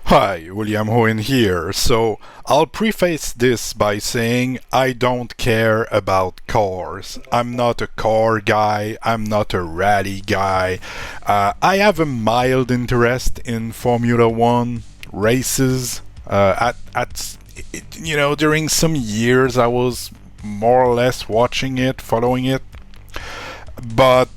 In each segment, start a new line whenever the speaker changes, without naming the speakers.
Hi, William Hohen here. So, I'll preface this by saying I don't care about cars. I'm not a car guy, I'm not a rally guy. I have a mild interest in Formula One races. During some years I was more or less watching it, following it, but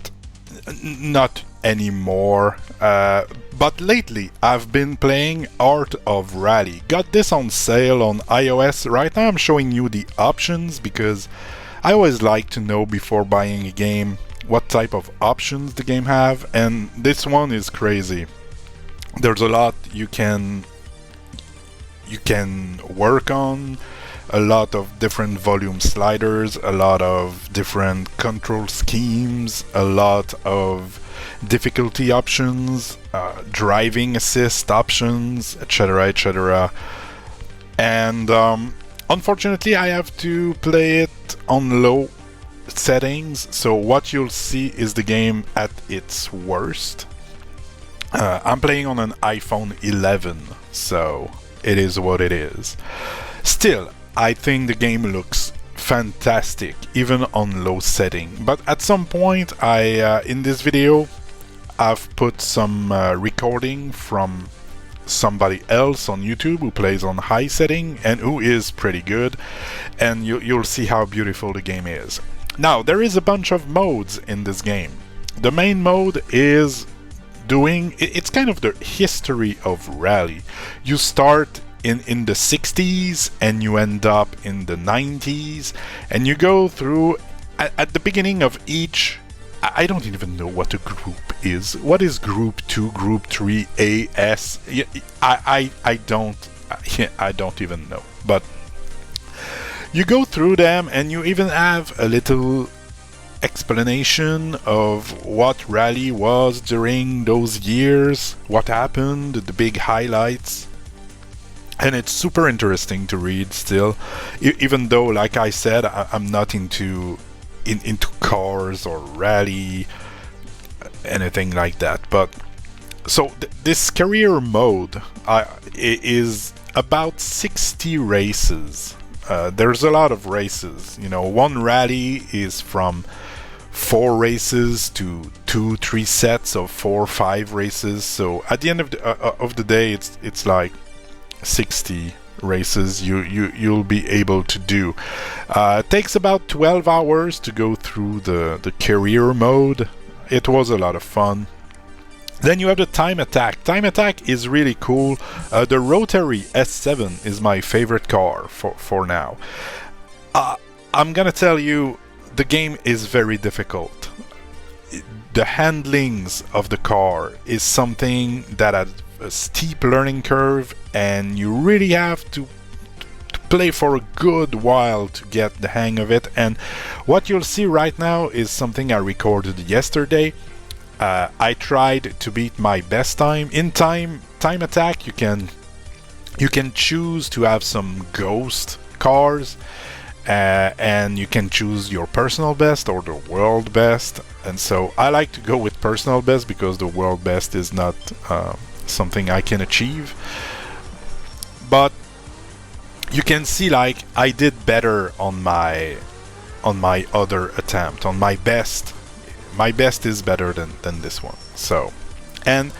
not anymore. But lately, I've been playing Art of Rally. Got this on sale on iOS. Right now, I'm showing you the options because I always like to know before buying a game what type of options the game have, and this one is crazy. There's a lot you can work on, a lot of different volume sliders, a lot of different control schemes, a lot of difficulty options, driving assist options, etc., etc. And unfortunately, I have to play it on low settings, so what you'll see is the game at its worst. I'm playing on an iPhone 11, so it is what it is. Still, I think the game looks fantastic, even on low setting. But at some point, in this video, I've put some recording from somebody else on YouTube who plays on high setting and who is pretty good, and you'll see how beautiful the game is. Now, there is a bunch of modes in this game. The main mode is it's kind of the history of rally. You start in the 60s and you end up in the 90s, and you go through at the beginning of each. I don't even know what a group is. What is group 2, group 3, AS? I don't even know. But you go through them and you even have a little explanation of what rally was during those years, what happened, the big highlights. And it's super interesting to read still, even though, like I said, I'm not into cars or rally, anything like that. But so this career mode is about 60 races. There's a lot of races. One rally is from 4 races to 2-3 sets of 4 or 5 races. So at the end of the day, it's like 60 races you'll be able to do. It takes about 12 hours to go through the career mode. It was a lot of fun. Then you have the time attack. Time attack is really cool. The rotary S7 is my favorite car for now. I'm gonna tell you, the game is very difficult. The handlings of the car is something that has a steep learning curve, and you really have to play for a good while to get the hang of it. And what you'll see right now is something I recorded yesterday. I tried to beat my best time. In time attack, you can choose to have some ghost cars, and you can choose your personal best or the world best. And so I like to go with personal best because the world best is not something I can achieve. But you can see, like, I did better on my other attempt. On my best is better than this one. So, and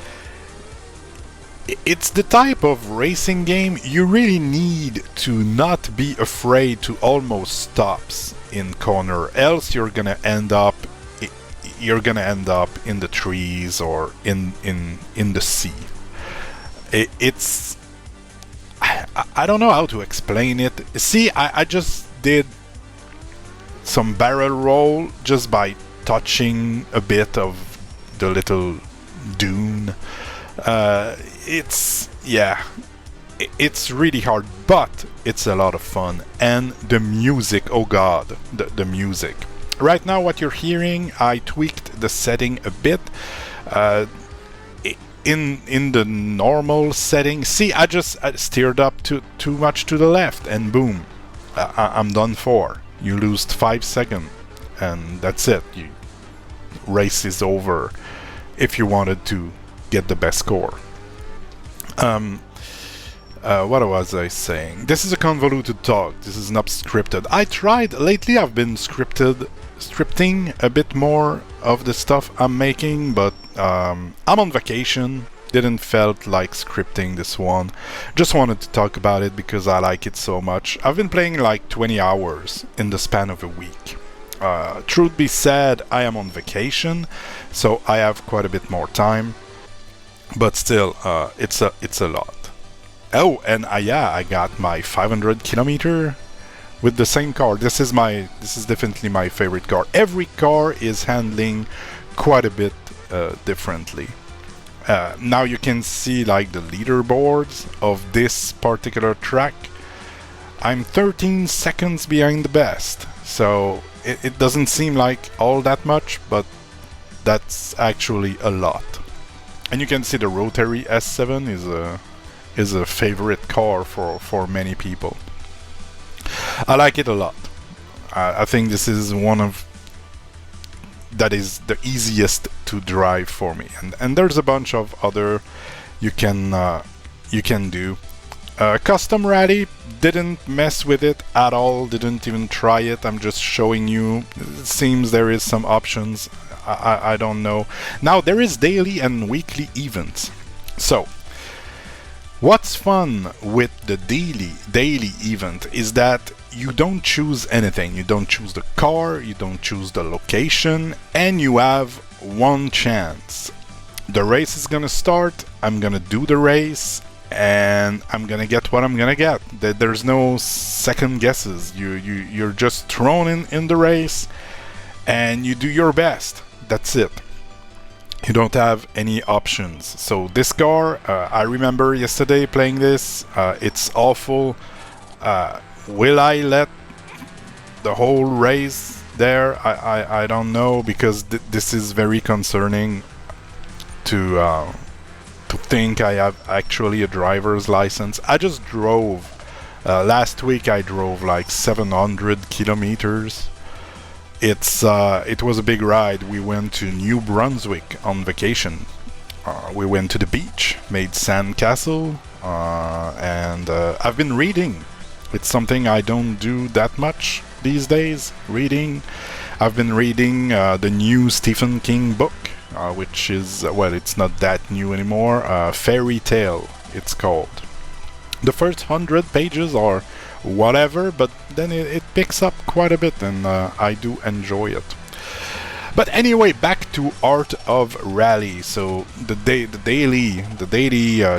it's the type of racing game you really need to not be afraid to almost stops in corner, else you're gonna end up in the trees or in the sea. It's I don't know how to explain it. See, I just did some barrel roll just by touching a bit of the little dune. It's really hard, but it's a lot of fun. And the music, oh god, the music. Right now what you're hearing, I tweaked the setting a bit. In the normal setting, see, I just steered up too much to the left, and boom, I'm done for. You lose 5 seconds, and that's it. Race is over if you wanted to get the best score. What was I saying? This is a convoluted talk. This is not scripted. I tried lately. I've been scripting a bit more of the stuff I'm making, but I'm on vacation. Didn't felt like scripting this one. Just wanted to talk about it because I like it so much. I've been playing like 20 hours in the span of a week. Truth be said, I am on vacation, so I have quite a bit more time. But still, it's a lot. Oh, and yeah, I got my 500 kilometer with the same car. This is definitely my favorite car. Every car is handling quite a bit differently. Now you can see like the leaderboards of this particular track. I'm 13 seconds behind the best, so it doesn't seem like all that much, but that's actually a lot. And you can see the rotary S7 is a favorite car for many people. I like it a lot. I think this is one of that is the easiest to drive for me, and there's a bunch of other you can do. Custom Rally, didn't mess with it at all, didn't even try it. I'm just showing you. It seems there is some options. I don't know. Now there is daily and weekly events. So what's fun with the daily event is that you don't choose anything. You don't choose the car, you don't choose the location, and you have one chance. The race is gonna start, I'm gonna do the race, and I'm gonna get what I'm gonna get. There's no second guesses. You're just thrown in the race, and you do your best. That's it. You don't have any options. So this car, I remember yesterday playing this. It's awful. Will I let the whole race there? I don't know, because this is very concerning to think I have actually a driver's license. I just drove. Last week I drove like 700 kilometers. It was a big ride. We went to New Brunswick on vacation. We went to the beach, made sandcastle, and I've been reading. It's something I don't do that much these days, reading. I've been reading the new Stephen King book, which is, well, it's not that new anymore, Fairy Tale, it's called. The first 100 pages are whatever, but then it picks up quite a bit, and I do enjoy it. But anyway, back to Art of Rally. So the daily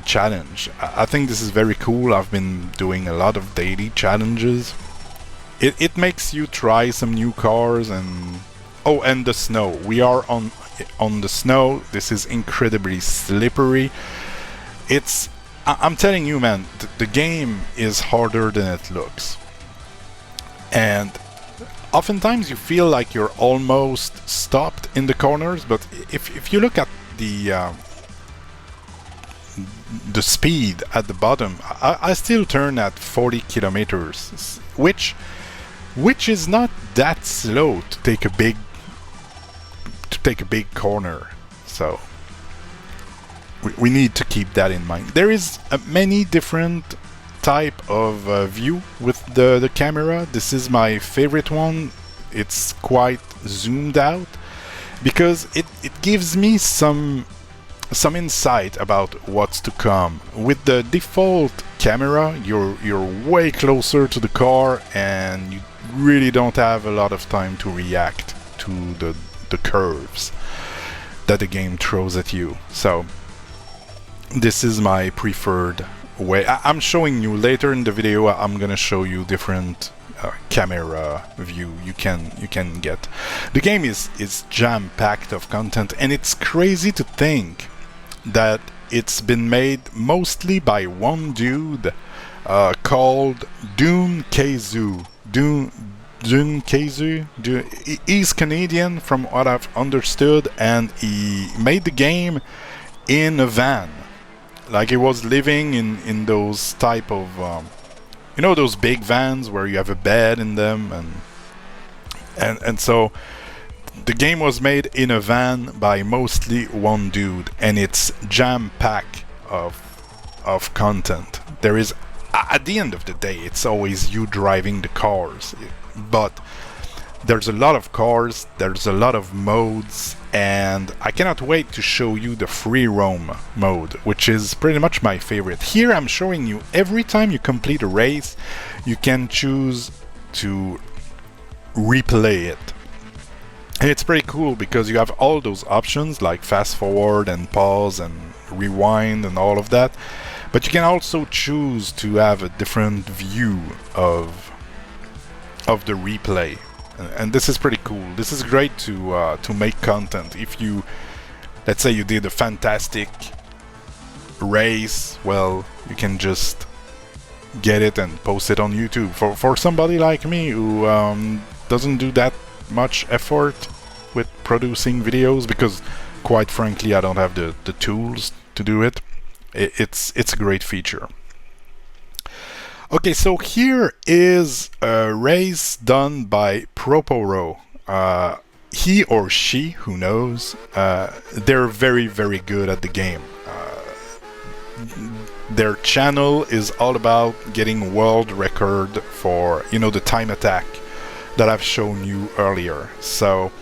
challenge. I think this is very cool. I've been doing a lot of daily challenges. It makes you try some new cars, and oh, and the snow. We are on the snow. This is incredibly slippery. I'm telling you, man, the game is harder than it looks. And oftentimes you feel like you're almost stopped in the corners, but if you look at the speed at the bottom, I still turn at 40 kilometers, which is not that slow to take a big corner. So we need to keep that in mind. There is many different type of view with the camera. This is my favorite one. It's quite zoomed out because it gives me some insight about what's to come. With the default camera, you're way closer to the car, and you really don't have a lot of time to react to the curves that the game throws at you. So this is my preferred way. I'm showing you later in the video. I'm gonna show you different camera view you can get. The game is jam-packed of content, and it's crazy to think that it's been made mostly by one dude called Dune Keizu. Dune Keizu. He's Canadian from what I've understood, and he made the game in a van. Like, he was living in those type of you know, those big vans where you have a bed in them, and so the game was made in a van by mostly one dude, and it's jam-packed of of content. There is, at the end of the day, it's always you driving the cars, but there's a lot of cars, there's a lot of modes, and I cannot wait to show you the free roam mode, which is pretty much my favorite. Here I'm showing you every time you complete a race, you can choose to replay it. And it's pretty cool because you have all those options like fast forward and pause and rewind and all of that, but you can also choose to have a different view of the replay. And this is pretty cool. This is great to make content. If you, let's say you did a fantastic race, well, you can just get it and post it on YouTube. For somebody like me who doesn't do that much effort with producing videos, because quite frankly I don't have the tools to do it, it's a great feature. Okay, so here is a race done by Proporo. He or she, who knows, they're very, very good at the game. Their channel is all about getting world record for, you know, the time attack that I've shown you earlier. So,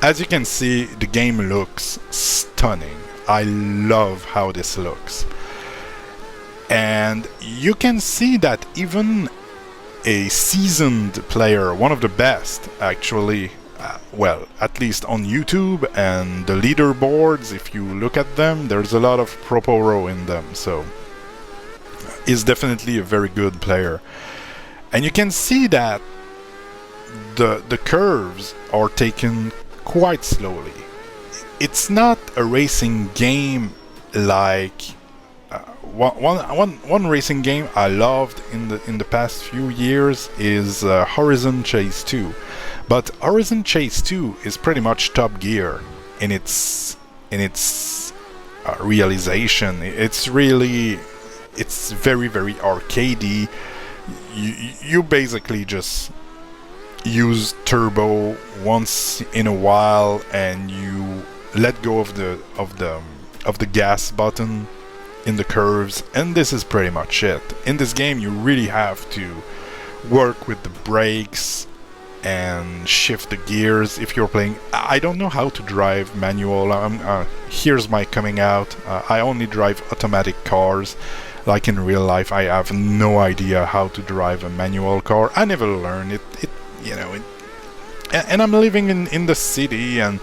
as you can see, the game looks stunning. I love how this looks. And you can see that even a seasoned player, one of the best actually, well, at least on YouTube and the leaderboards, if you look at them, there's a lot of Proporo in them, so he's definitely a very good player. And you can see that the curves are taken quite slowly. It's not a racing game like one racing game I loved in the past few years is Horizon Chase 2, but Horizon Chase 2 is pretty much Top Gear in its realization. It's very, very arcadey. You basically just use turbo once in a while and you let go of the gas button in the curves, and this is pretty much it. In this game you really have to work with the brakes and shift the gears if you're playing. I don't know how to drive manual. Here's my coming out. I only drive automatic cars. Like in real life, I have no idea how to drive a manual car. I never learned it. And I'm living in the city, and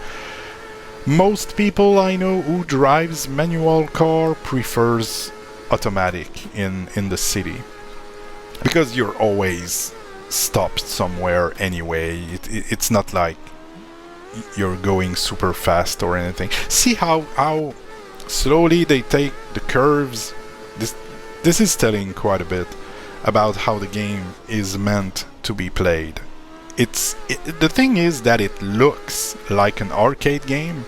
most people I know who drives manual car prefers automatic in the city, because you're always stopped somewhere anyway. It's not like you're going super fast or anything. See how slowly they take the curves. This is telling quite a bit about how the game is meant to be played. The thing is that it looks like an arcade game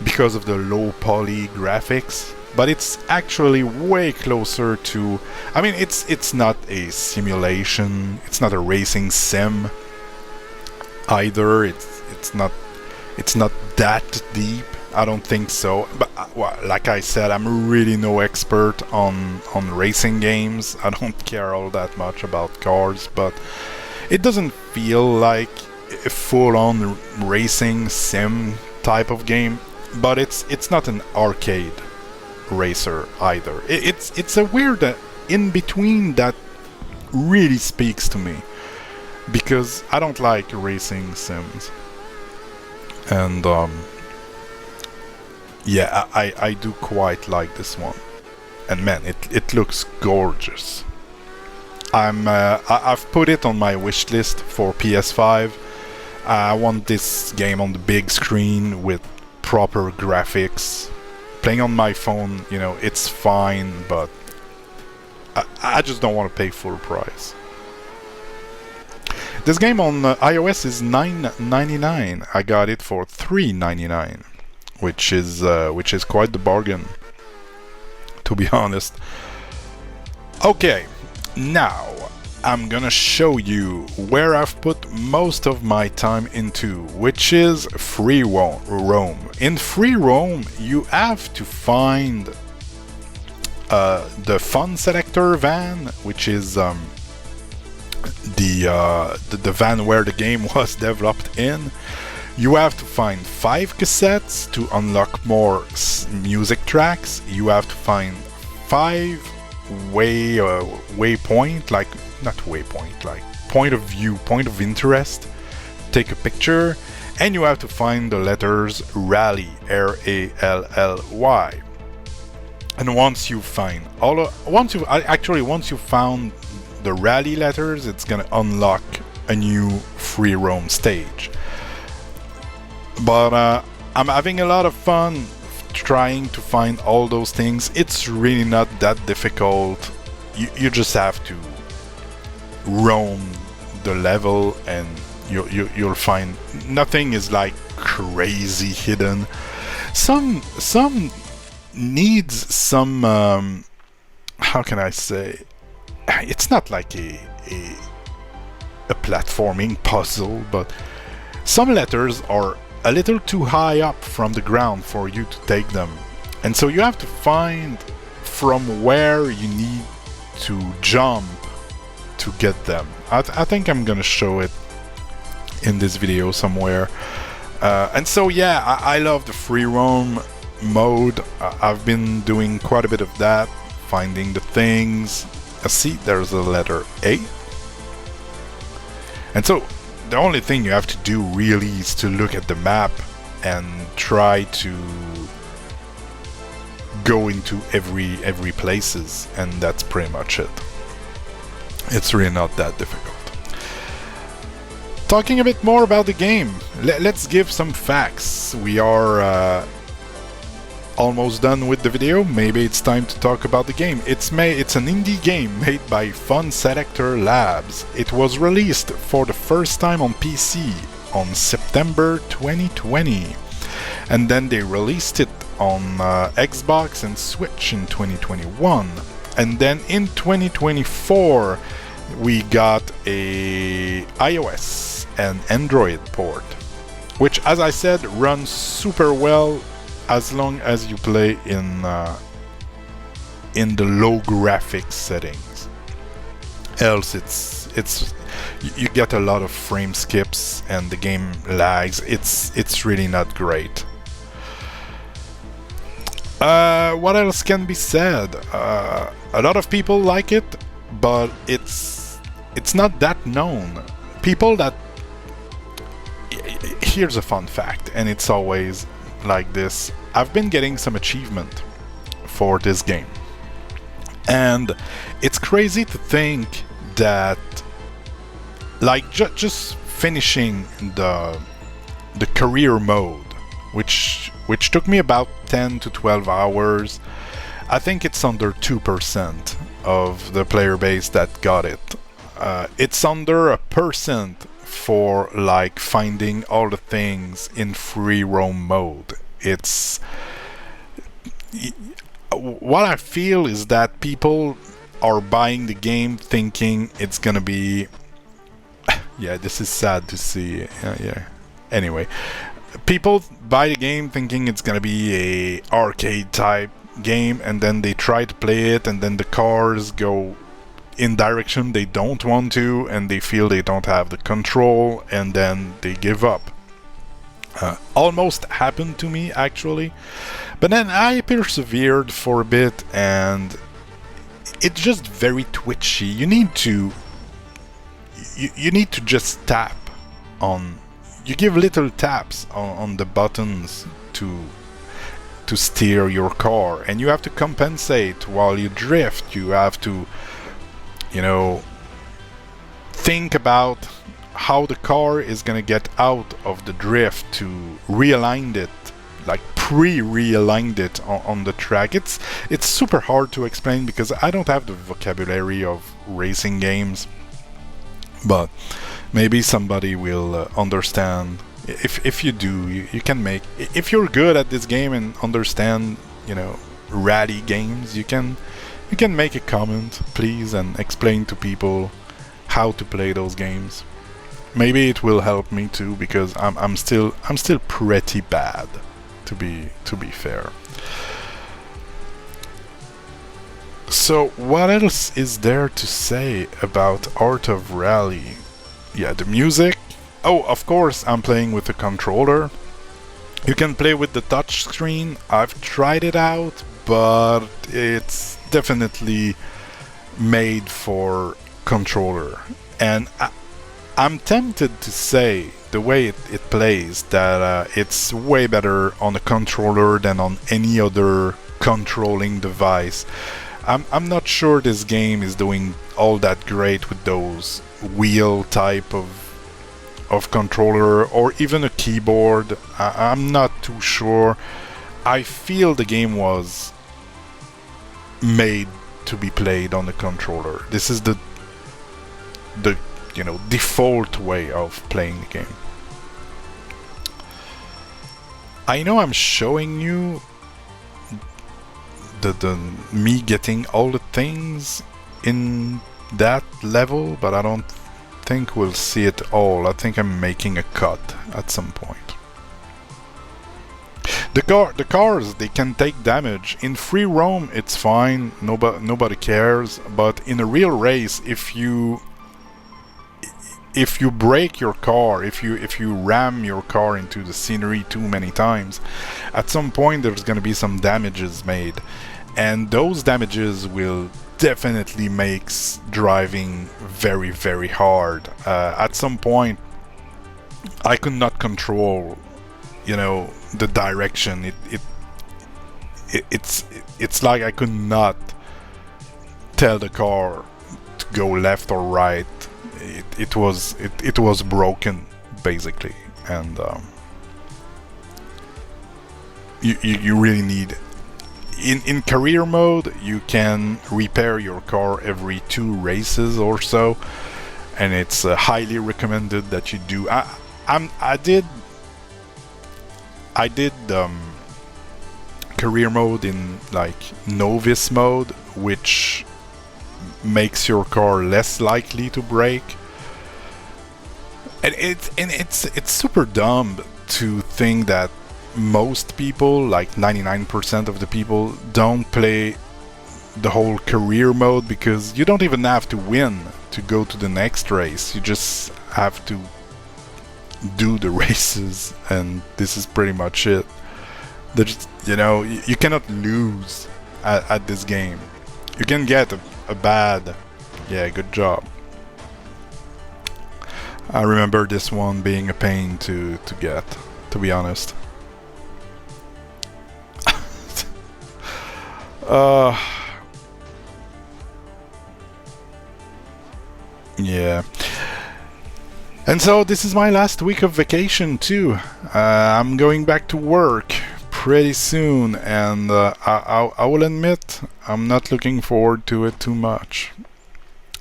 because of the low poly graphics, but it's actually way closer to, I mean, it's not a simulation, it's not a racing sim either. It's not that deep. I don't think so. But well, like I said, I'm really no expert on racing games. I don't care all that much about cars, but it doesn't feel like a full-on racing sim type of game. But it's not an arcade racer either. It's a weird in between that really speaks to me, because I don't like racing sims, and yeah, I do quite like this one, and man, it looks gorgeous. I've put it on my wish list for PS5. I want this game on the big screen with proper graphics. Playing on my phone, you know, it's fine, but I just don't want to pay full price. This game on iOS is $9.99. I got it for $3.99, which is quite the bargain, to be honest. Okay, now I'm gonna show you where I've put most of my time into, which is free roam. In free roam, you have to find the fun selector van, which is the van where the game was developed in. You have to find 5 cassettes to unlock more music tracks. You have to find 5 waypoint, like not waypoint, like point of view, point of interest. Take a picture, and you have to find the letters rally, R-A-L-L-Y. And once you find once you found the rally letters, it's gonna unlock a new free roam stage. But I'm having a lot of fun trying to find all those things. It's really not that difficult. You just have to roam the level, and you'll find nothing is like crazy hidden. Some needs some how can I say, it's not like a platforming puzzle, but some letters are a little too high up from the ground for you to take them, and so you have to find from where you need to jump to get them. I think I'm gonna show it in this video somewhere. And so yeah, I love the free roam mode. I've been doing quite a bit of that, finding the things. See, there's a letter A, and so the only thing you have to do really is to look at the map and try to go into every places, and that's pretty much it. It's really not that difficult. Talking a bit more about the game, let's give some facts. We are almost done with the video. Maybe it's time to talk about the game. It's an indie game made by Fun Selector Labs. It was released for the first time on PC on September 2020, and then they released it on Xbox and Switch in 2021, and then in 2024 we got a iOS and Android port, which, as I said, runs super well as long as you play in the low graphics settings. Else it's you get a lot of frame skips and the game lags. It's really not great. What else can be said? A lot of people like it, but it's not that known. People that... Here's a fun fact, and it's always like this. I've been getting some achievement for this game, and it's crazy to think that, like, just finishing the career mode, which took me about 10 to 12 hours. I think it's under 2% of the player base that got it. It's under 1% for like finding all the things in free roam mode. It's what I feel is that people are buying the game thinking it's gonna be yeah, this is sad to see. Yeah. Anyway, people buy the game thinking it's gonna be a arcade type game, and then they try to play it, and then the cars go in direction they don't want to, and they feel they don't have the control, and then they give up. Almost happened to me, actually, but then I persevered for a bit, and it's just very twitchy. You need to just tap on, you give little taps on the buttons to steer your car, and you have to compensate while you drift. You have to, think about how the car is gonna get out of the drift to realign it, like pre-realigned it on the track. It's super hard to explain because I don't have the vocabulary of racing games, but maybe somebody will understand. If you do, you can make, if you're good at this game and understand, rally games, you can make a comment, please, and explain to people how to play those games. Maybe it will help me too, because I'm still pretty bad, to be fair. So what else is there to say about Art of Rally? Yeah, the music. Oh, of course, I'm playing with a controller. You can play with the touch screen. I've tried it out, but it's definitely made for controller. And I'm tempted to say, the way it plays, that it's way better on a controller than on any other controlling device. I'm not sure this game is doing all that great with those wheel type of controller or even a keyboard. I'm not too sure. I feel the game was made to be played on the controller. This is the default way of playing the game. I know I'm showing you the me getting all the things in that level, but I don't think we'll see it all. I think I'm making a cut at some point. The cars, they can take damage. In free roam, it's fine. Nobody cares. But in a real race, if you break your car, if you ram your car into the scenery too many times, at some point there's gonna be some damages made, and those damages will definitely makes driving very, very hard. At some point, I could not control, the direction. It's like I could not tell the car to go left or right. It was broken basically, and you really need. In career mode, you can repair your car every 2 races or so, and it's highly recommended that you do. I did career mode in like novice mode, which makes your car less likely to break. And it's super dumb to think that most people, like 99% of the people, don't play the whole career mode, because you don't even have to win to go to the next race. You just have to do the races, and this is pretty much it. There's, you cannot lose at this game. You can get a bad, yeah, good job. I remember this one being a pain to get, to be honest. Yeah. And so this is my last week of vacation too. I'm going back to work pretty soon, and I will admit I'm not looking forward to it too much.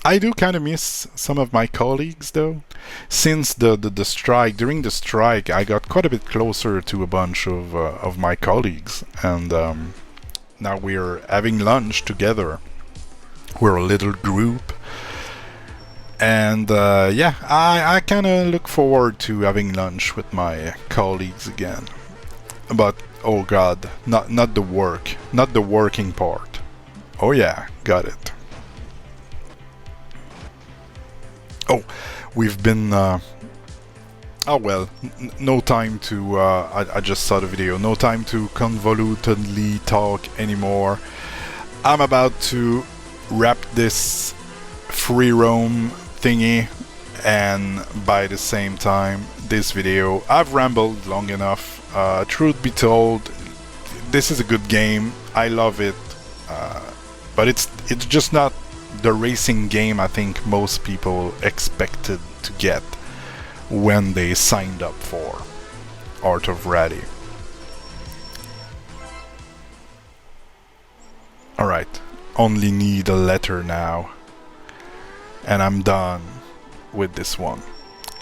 I do kind of miss some of my colleagues though. Since the strike, during the strike, I got quite a bit closer to a bunch of my colleagues, and now we're having lunch together. We're a little group, and yeah, I kind of look forward to having lunch with my colleagues again. But oh god, not the work, not the working part. Oh yeah, got it. Oh, we've been oh well, no time to I just saw the video. No time to convolutedly talk anymore. I'm about to wrap this free roam thingy, and by the same time, this video. I've rambled long enough. Truth be told, this is a good game. I love it, but it's just not the racing game I think most people expected to get when they signed up for Art of Rally. Alright, only need a letter now, and I'm done with this one.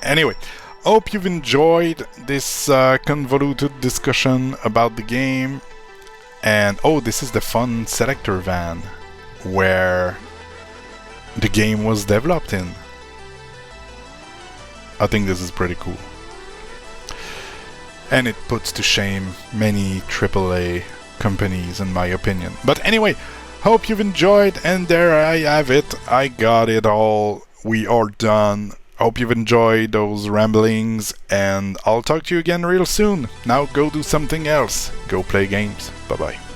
Anyway, hope you've enjoyed this convoluted discussion about the game. And oh, this is the fun selector van where the game was developed in. I think this is pretty cool. And it puts to shame many AAA companies, in my opinion. But anyway, Hope you've enjoyed, and there I have it. I got it all. We are done. Hope you've enjoyed those ramblings, and I'll talk to you again real soon. Now go do something else. Go play games. Bye bye.